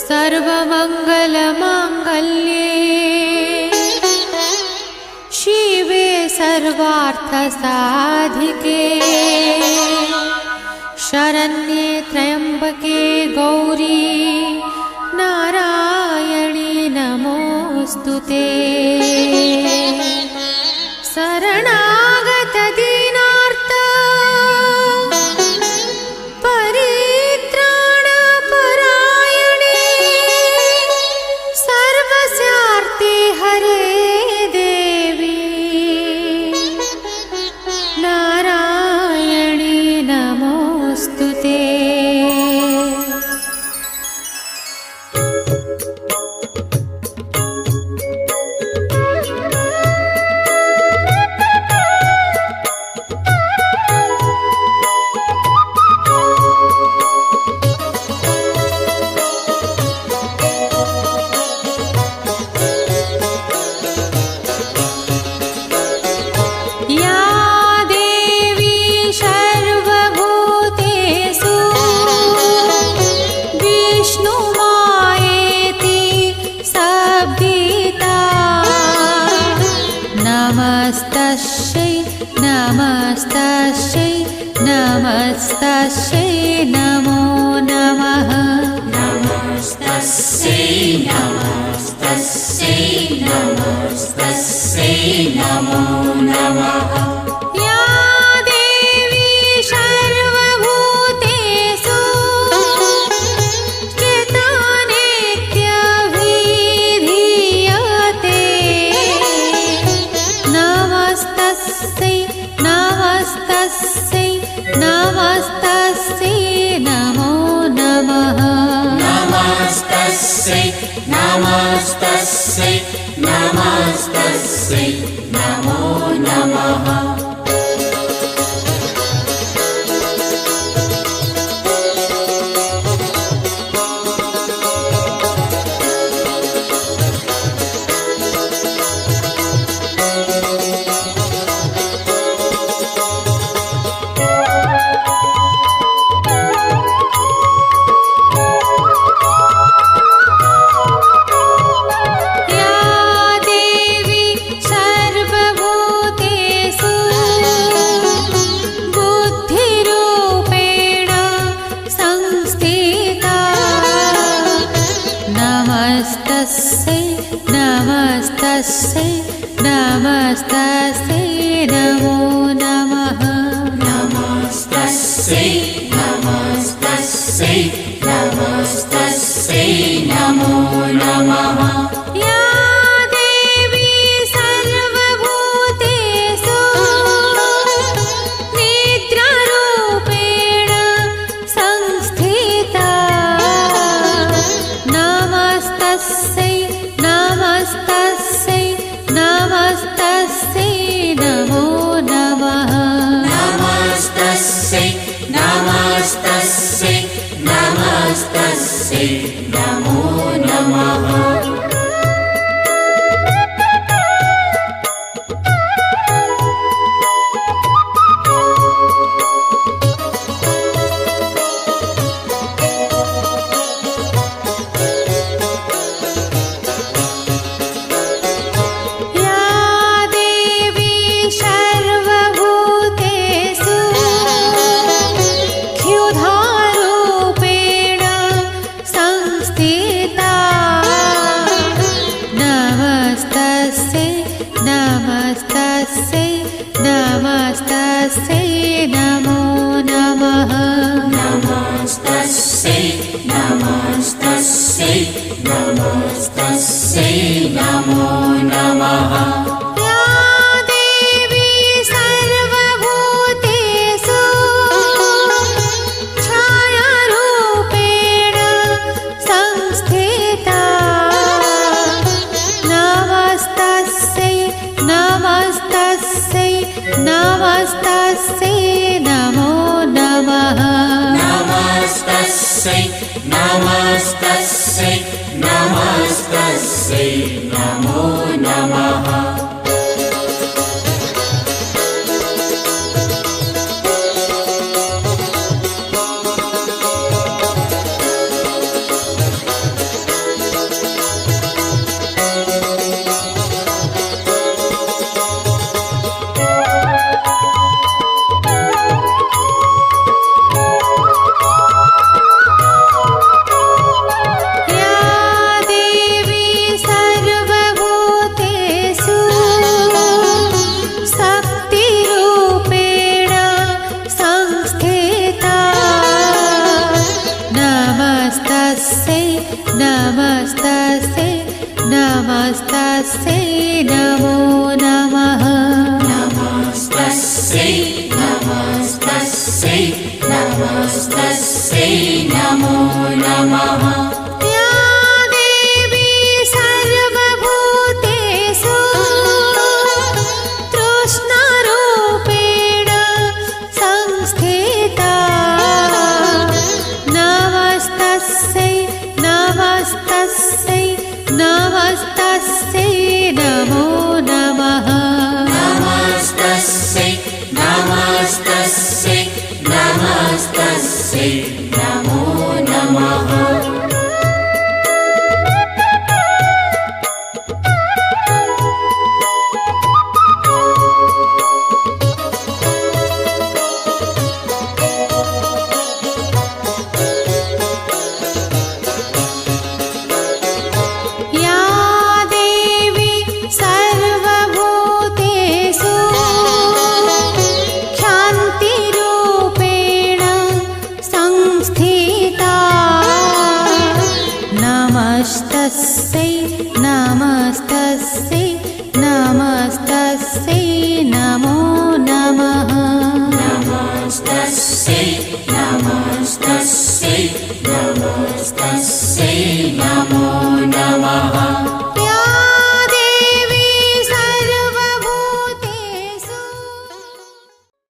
सर्वमङ्गलमाङ्गल्ये शिवे सर्वार्थसाधिके शरण्ये त्र्यम्बके गौरी नारायणी नमोऽस्तुते। शरणागत दीनार्त परित्राण परायणे सर्वस्यार्थे हरे देवी नारायणी नमोऽस्तुते। नमस्तस्यै नमो नमः। नमस्तस्यै नमो नमः। या देवी सर्वभूतेषु स्थिता नित्यभिधीयते नमस्तस्यै नमस्तस्यै नमस्तस्यै नमो नमः। नमस्तस्यै नमस्तस्यै नमस्तस्यै नमो नमः। नमस्तस्यै नमस्तस्यै नमो नमः। नमस्तस्यै नमस्तस्यै नमस्तस्यै नमो नमः। या देवी सर्वभूतेषु निद्रारूपेण संस्थिता नमस्तस्यै नमस्तस्यै नमस्तस्यै नमो नमः। नमस्तस्यै नमस्तस्यै नमस्तस्यै नमो नमः। नमस्तस्यै नमो नमः। नमस्तस्यै नमस्तस्यै नमस्तस्यै नमो नमः। या देवी सर्वभूतेषु छायारूपेण संस्थिता नमस्तस्यै नमस्तस्यै नमस्तस्यै नमो नमः। नमस्तस्यै नमस्तस्यै नमस्तस्यै नमो नमः। नमस्तस्यै नमस्तस्यै नमस्तस्यै नमो नमः नमस्तस्यै नमस्तस्यै नमस्तस्यै नमो नमः या देवी सर्वभूतेषु कृष्णरूपेण संस्थिता नमस्तस्यै नमस्तस्यै नमस्तस्यै नमो नमः नमस्तस्यै नमस्तस्यै नमस्तस्यै नमो नमः या देवी सर्वभूतेषु क्षान्तिरूपेण संस्थिता नमस्तस्यै नमस्तस्यै नमस्तस्यै नमो नमः नमस्तस्यै नमस्तस्यै नमस्तस्यै नमो